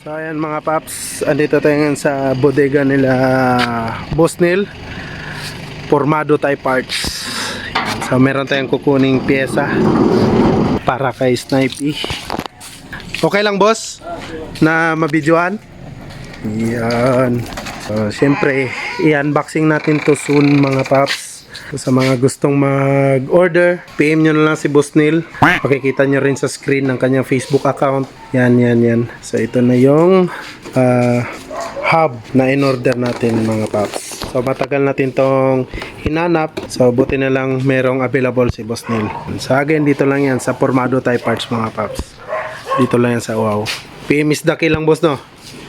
So ayan mga paps, andito tayo ngayon sa bodega nila Boss Neil, Formado type parts. So meron tayong kukuning pyesa para kay Snipey. Okay lang boss na mabidyoan? Yan. So syempre i-unboxing natin to soon mga paps. So, sa mga gustong mag-order, PM nyo na lang si Boss Neil. Makikita nyo rin sa screen ng kanyang Facebook account. Yan. So ito na yung hub na in-order natin mga paps. So matagal natin tong hinanap. So buti na lang merong available si Boss Neil. So again, dito lang yan sa Formado type parts mga paps. Dito lang yan sa Wow. PM is the kill lang boss no?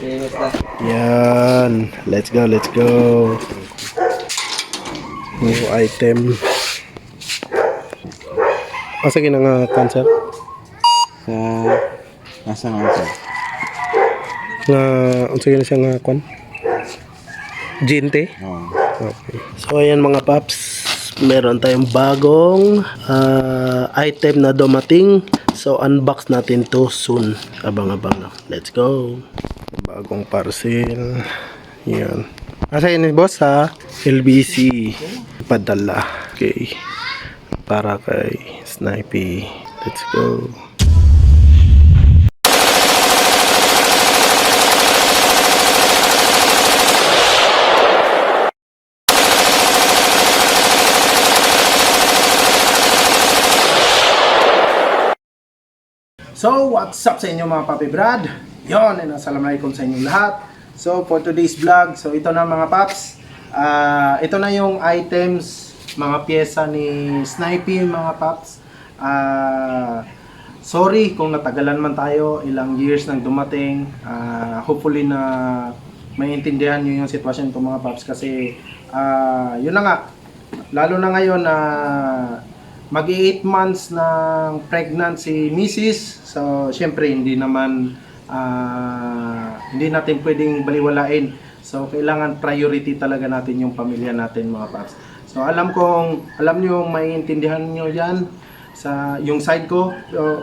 PM is the. Yan. Let's go. New item. Sige na nga cancel. Nasa nga Sige na siya nga kon. Ginte. Oo. Okay. So ayan mga paps, meron tayong bagong item na dumating. So unbox natin to soon. Abang-abang na. Let's go. Bagong parcel. Yan. Asa yun boss ha? LBC. Padala. Okay. Para kay Snipey. Let's go. So, what's up sa inyo mga papi brad? Yon, and assalamualaikum sa inyong lahat. So, for today's vlog, so ito na mga paps. Ito na yung items, mga pyesa ni Snipey mga paps. Sorry kung natagalan man tayo, ilang years nang dumating. Hopefully na maintindihan nyo yung sitwasyon ko mga paps kasi yun na nga, lalo na ngayon na mag-8 months ng pregnant si Mrs. So, syempre hindi naman hindi natin pwedeng baliwalain. So, kailangan priority talaga natin yung pamilya natin mga paps. So, alam nyo, maiintindihan nyo yan sa yung side ko.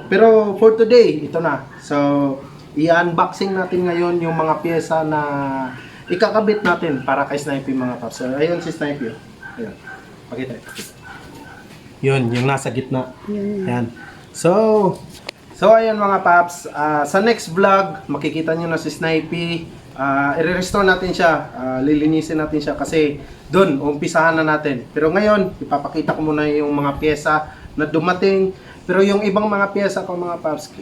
Pero for today, ito na. So, i-unboxing natin ngayon yung mga pyesa na ikakabit natin para kay Snipey mga paps. So, ayun si Snipey. Ayun. Pakita. Yun, yung nasa gitna. Yan. So ayan mga paps, sa next vlog, makikita nyo na si Snipey. I-restore natin siya, lilinisin natin siya kasi doon, umpisahan na natin. Pero ngayon, ipapakita ko muna yung mga pyesa na dumating. Pero yung ibang mga pyesa ko mga paps,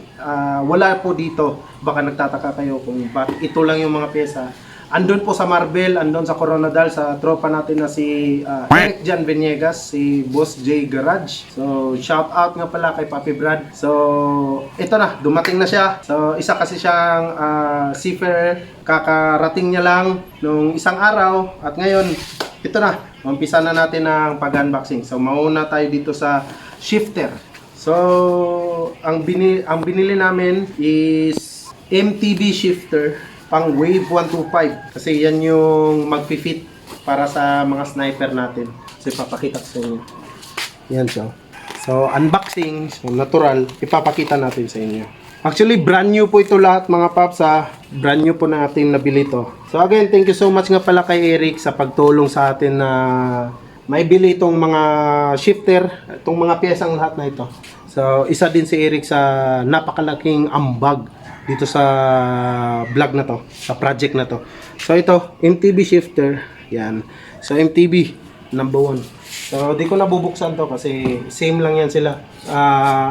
wala po dito. Baka nagtataka kayo kung bakit ito lang yung mga pyesa. Andun po sa Marbel, andun sa Coronadal, sa tropa natin na si Eric Jan Venegas, si Boss J Garage. So, shout out nga pala kay Papi Brad. So, ito na, dumating na siya. So, isa kasi siyang seafarer, kakarating niya lang nung isang araw. At ngayon, ito na, umpisa na natin ang pag-unboxing. So, mauna tayo dito sa shifter. So, ang binili namin is MTB shifter pang Wave 125 kasi yan yung mag-fit para sa mga sniper natin. So ipapakita ko sa inyo. Yan siya. So unboxing, so natural, ipapakita natin sa inyo. Actually brand new po ito lahat mga paps ha. Brand new po natin nabili to. So again, thank you so much nga pala kay Eric sa pagtulong sa atin na maibili itong mga shifter, itong mga piyesang lahat na ito. So isa din si Eric sa napakalaking ambag dito sa vlog na to, sa project na to. So ito, MTB shifter. Yan. So MTB number 1. So di ko nabubuksan to kasi same lang yan sila.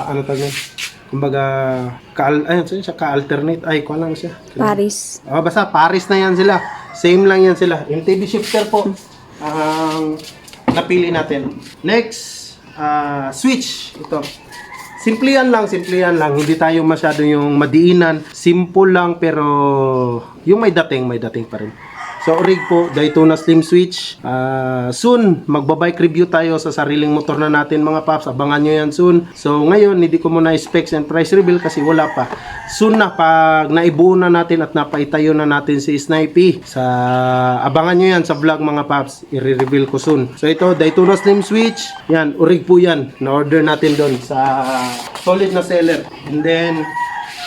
Ano tawag yan? Kumbaga ka-alternate. Ay, kuha lang siya. Paris. Basta Paris na yan sila. Same lang yan sila. MTB shifter po ang napili natin. Next, switch. Ito. Simple yan lang. Hindi tayo masyado yung madiinan. Simple lang pero yung may dating pa rin. So, rig po, Daytona Slim Switch. Soon, magbabike review tayo sa sariling motor na natin mga paps. Abangan nyo yan soon. So, ngayon, hindi ko muna specs and price reveal kasi wala pa. Soon na, pag naibuo na natin at napaitayo na natin si Snipey. Abangan nyo yan sa vlog mga paps. I-reveal ko soon. So, ito, Daytona Slim Switch. Yan, urig po yan. Na-order natin doon sa solid na seller. And then,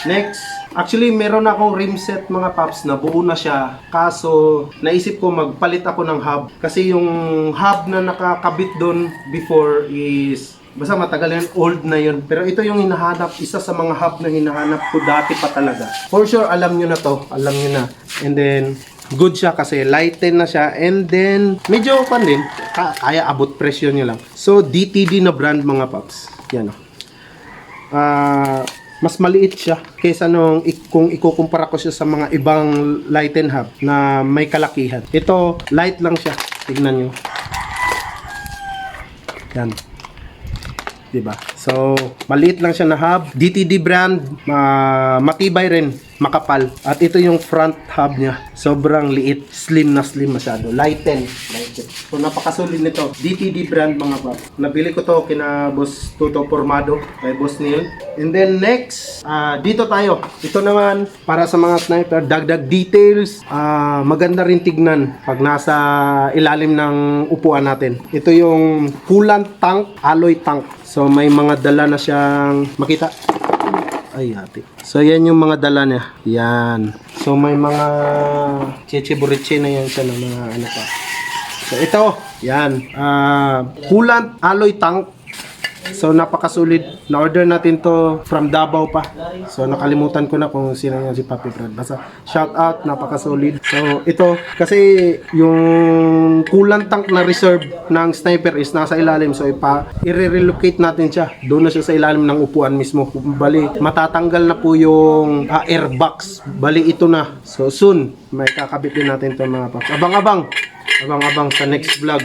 next, Actually, meron akong rim set mga paps na buo na siya. Kaso, naisip ko magpalit ako ng hub. Kasi yung hub na nakakabit doon before is basta matagal yan, old na yun. Pero ito yung hinahanap, isa sa mga hub na hinahanap ko dati pa talaga. For sure, alam nyo na to. Alam nyo na. And then, good siya kasi lighten na siya. And then, medyo pan din. Kaya abot presyo nyo lang. So, DTD na brand mga paps. Yan o. Mas maliit siya kaysa nung kung ikukumpara ko siya sa mga ibang lighten hub na may kalakihan. Ito, light lang siya. Tignan nyo. Yan. Diba? So, maliit lang siya na hub. DTD brand, matibay rin, makapal. At ito yung front hub niya. Sobrang liit, slim na slim masyado. Lighten. So, napakasulit nito. DTD brand mga pa. Nabili ko to kina Boss Tuto Formado, kay Boss Neil. And then next, dito tayo. Ito naman, para sa mga sniper, dagdag details. Maganda rin tignan pag nasa ilalim ng upuan natin. Ito yung coolant tank, alloy tank. So may mga dala na siyang makita. Ay ate. So yan yung mga dala niya. Yan. So may mga cheche-buriche na yan siya ng mga ano pa. So ito, yan. Coolant alloy tank. So napakasulit. Na-order natin to from Davao pa. So nakalimutan ko na kung sino yan si Papi Brad. Basta shout out, napakasulit. So ito kasi yung coolant tank na reserve ng sniper is nasa ilalim. So i-relocate natin siya. Doon na siya sa ilalim ng upuan mismo. Bali matatanggal na po yung airbox. Bali ito na. So soon may kakabit din natin to mga paps. Abang-abang. Abang-abang sa next vlog.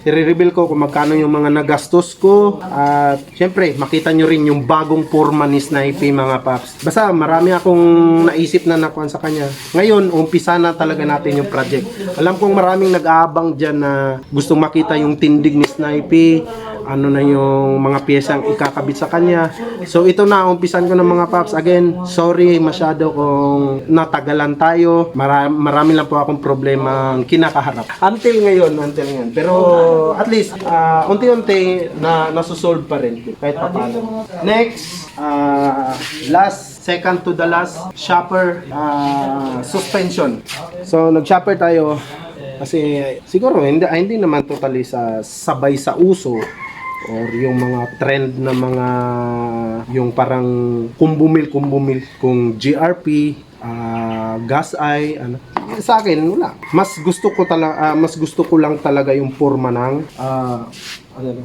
I-reveal ko kung magkano yung mga nagastos ko. At syempre, makita nyo rin yung bagong forma ni Snipey mga paps. Basta marami akong naisip na nakuha sa kanya. Ngayon, umpisa na talaga natin yung project. Alam kong maraming nag-aabang dyan na gustong makita yung tindig ni Snipey. Ano na yung mga piyesang ikakabit sa kanya. So ito na, umpisan ko ng mga paps. Again, sorry masyado kung natagalan tayo. Marami lang po akong problema kinakaharap. Until ngayon. Pero at least, unti-unti na nasusolve pa rin. Kahit pa paano. Next, second to the last, shopper suspension. So nag-shopper tayo. Kasi siguro hindi naman totally sabay sa uso or yung mga trend na mga yung parang kumbumil kung GRP, gas eye, ano. Sa akin wala. Mas gusto ko lang talaga yung forma ng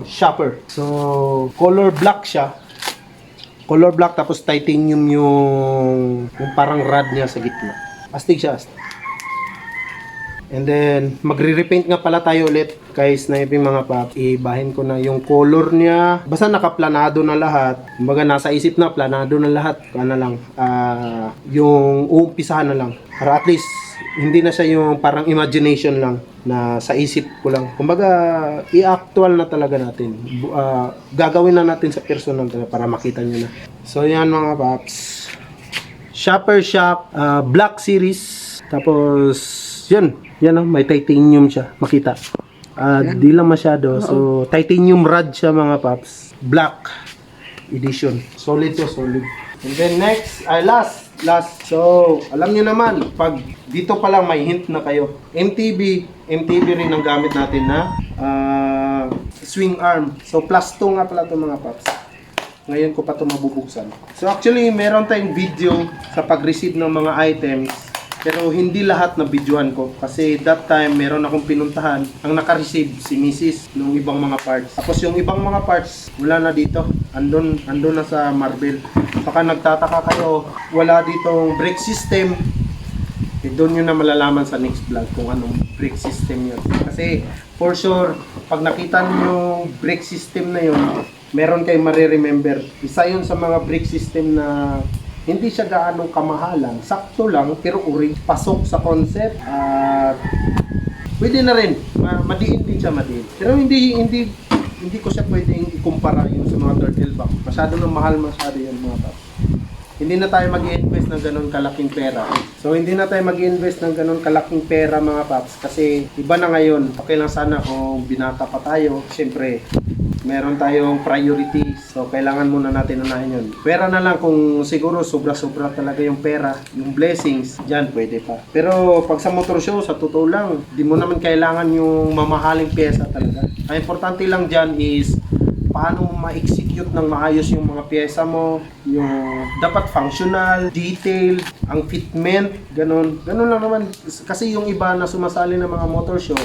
shopper. So color black siya. Color black tapos titanium yung parang rod niya sa gitna. Astig siya. And then, magre-repaint nga pala tayo ulit kay Snipey mga paps. Ibahin ko na yung color niya. Basta nakaplanado na lahat. Kumbaga nasa isip na, planado na lahat. Ano lang, yung uumpisahan na lang. Para at least, hindi na siya yung parang imagination lang na sa isip ko lang. Kumbaga, i-actual na talaga natin. Gagawin na natin sa personal para makita nyo na. So, yan mga paps. Shopper Shop, Black Series. Tapos, yan may titanium siya, makita. Di lang masyado. So, titanium rod siya mga paps. Black edition. Solid to, solid. And then next, last. So, alam niyo naman, pag dito pa lang may hint na kayo. MTB rin ang gamit natin na swing arm. So, plus 2 nga pala ito mga paps. Ngayon ko pa ito mabubuksan. So, actually, meron tayong video sa pag-receive ng mga items. Pero hindi lahat na videohan ko kasi that time meron akong pinuntahan ang naka-receive si Mrs. nung ibang mga parts. Tapos yung ibang mga parts wala na dito. Andun na sa Marvel. Baka nagtataka kayo, wala ditong brake system. Doon nyo na malalaman sa next vlog kung anong brake system yun. Kasi for sure, pag nakita nyo yung brake system na yun, meron kayong mariremember. Isa yun sa mga brake system na hindi siya gaano kamahalan. Sakto lang, pero uri. Pasok sa concept. Pwede na rin. Madiin din siya, madiin. Pero hindi ko siya pwedeng ikumpara yung sa mga turtle back. Masyado nang mahal masyado yung mga paps. Hindi na tayo mag-i-invest ng ganun kalaking pera. So, hindi na tayo mag-i-invest ng ganun kalaking pera mga paps. Kasi iba na ngayon. Okay lang sana kung binata pa tayo. Siyempre, meron tayong priorities. So, kailangan muna natin unahin yun. Pera na lang kung siguro sobra-sobra talaga yung pera, yung blessings, dyan pwede pa. Pero pag sa motor show, sa totoo lang, di mo naman kailangan yung mamahaling pyesa talaga. Ang importante lang dyan is paano mo ma-execute ng maayos yung mga pyesa mo, yung dapat functional, detail, ang fitment, ganun. Ganun lang naman. Kasi yung iba na sumasali ng mga motor show,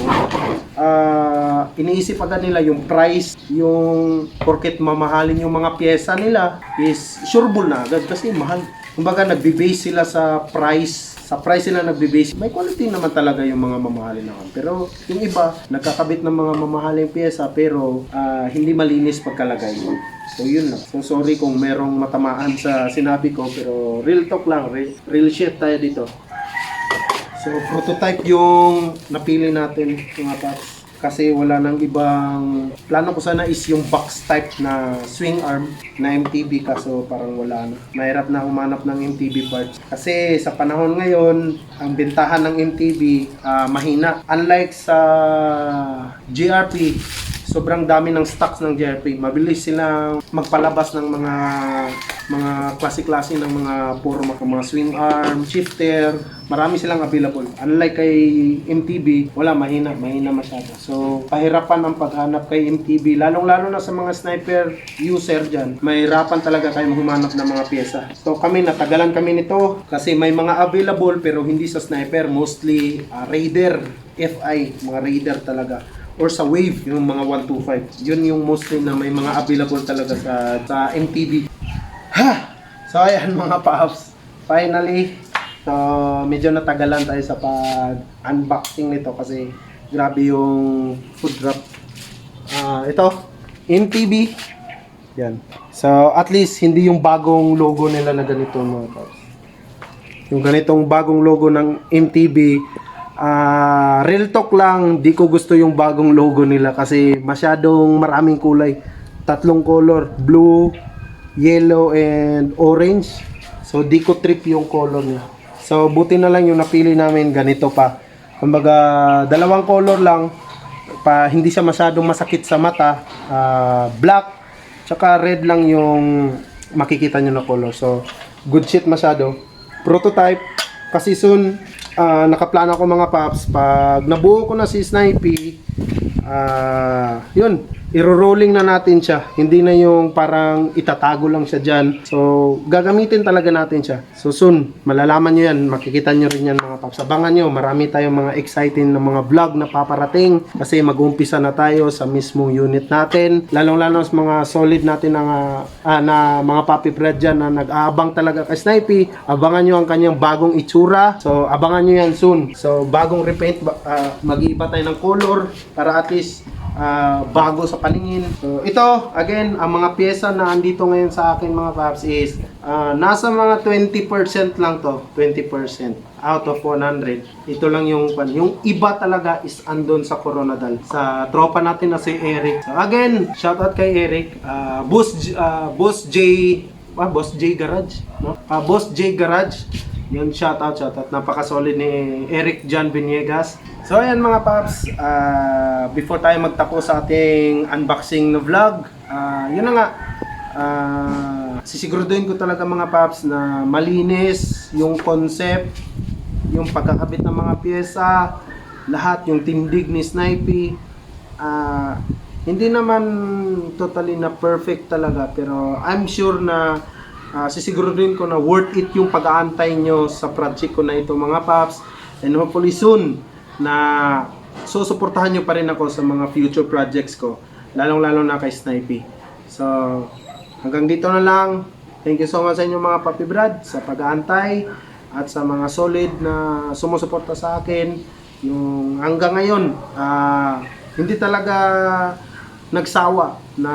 iniisip agad nila yung price, yung porket mamahalin yung mga pyesa nila is sureball na agad kasi mahal. Kumbaga nagbe-base sila sa price sila nagbe-base. May quality naman talaga yung mga mamahalin naman. Pero yung iba, nagkakabit ng mga mamahaling pyesa pero hindi malinis pagkalagay. So yun lang. So sorry kung merong matamaan sa sinabi ko pero real talk lang, real shit tayo dito. So prototype yung napili natin mga paps. Kasi wala nang ibang plano ko sana is yung box type na swing arm na MTB kaso parang wala na. Mahirap na humanap ng MTB parts. Kasi sa panahon ngayon, ang bentahan ng MTB mahina. Unlike sa GRP, sobrang dami ng stocks ng GRP. Mabilis silang magpalabas ng mga klase-klase ng mga forma, mga swing arm, shifter, marami silang available. Unlike kay MTB, wala, mahina masyado. So, pahirapan ang paghanap kay MTB, lalong-lalo na sa mga sniper user dyan. Mahirapan talaga kayo humanap ng mga pyesa. So, natagalan kami nito kasi may mga available pero hindi sa sniper, mostly Raider, FI, mga Raider talaga. Or sa Wave, yung mga 125. Yun yung mostly na may mga available talaga sa MTB. So ayan mga paps, finally, so medyo natagalan tayo sa pag-unboxing nito kasi grabe yung food drop. Ito, MTB. Yan. So at least hindi yung bagong logo nila na ganito mga paps. Yung ganitong bagong logo ng MTB, real talk lang, di ko gusto yung bagong logo nila kasi masyadong maraming kulay. 3 color, blue, yellow and orange. So di ko trip yung color niya. So buti na lang yung napili namin ganito pa. Kumbaga 2 color lang hindi siya masyadong masakit sa mata. Black tsaka red lang yung makikita nyo na color. So good shit masyado. Prototype kasi soon nakaplano ko mga paps pag nabuo ko na si Snipey, yun, iro-rolling na natin siya. Hindi na yung parang itatago lang siya dyan. So, gagamitin talaga natin siya. So, soon, malalaman nyo yan. Makikita nyo rin yan mga paps. Abangan nyo, marami tayong mga exciting na mga vlog na paparating. Kasi mag-umpisa na tayo sa mismong unit natin. Lalong-lalo sa mga solid natin na mga puppy bread dyan na nag-aabang talaga kay Snipey. Abangan nyo ang kanyang bagong itsura. So, abangan nyo yan soon. So, bagong repaint, mag-iiba tayo ng color para at least bago sa paningin. So, ito, again, ang mga pyesa na andito ngayon sa akin mga paps is nasa mga 20% lang to. 20% out of 100. Ito lang yung iba talaga is andon sa Coronadal. Sa tropa natin na si Eric. So, again, shoutout kay Eric. Boss J Garage. No? Boss J Garage. Yun, shoutout. Napaka-solid ni Eric John Viniegas. So ayan mga paps, before tayo magtapos sa ating unboxing na vlog, yun na nga, sisiguraduhin ko talaga mga paps na malinis yung concept, yung pagkakabit ng mga pyesa, lahat, yung tindig ni Snipey. Hindi naman totally na perfect talaga, pero I'm sure na sisiguraduhin ko na worth it yung pag-aantay nyo sa project ko na ito mga paps. And hopefully soon, na susuportahan nyo pa rin ako sa mga future projects ko, lalong-lalo na kay Snipey. So, hanggang dito na lang. Thank you so much sa inyo mga Papi Brad sa pag-aantay at sa mga solid na sumusuporta sa akin. Yung hanggang ngayon, hindi talaga nagsawa na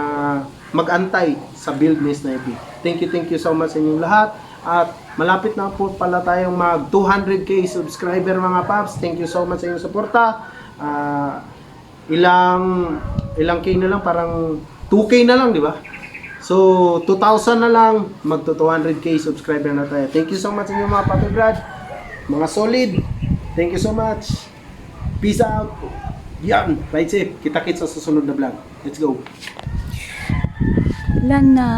mag-antay sa build ni Snipey. Thank you so much sa inyong lahat. At malapit na po pala tayong mag 200k subscriber mga paps. Thank you so much sa inyong suporta. Ilang k na lang, parang 2k na lang, di ba? So 2,000 na lang, mag 200k subscriber na tayo. Thank you so much sa inyong mga Papi Brad, mga solid. Thank you so much. Peace out. Yan, right safe. Kita-kits sa susunod na vlog. Let's go. Umuulan na.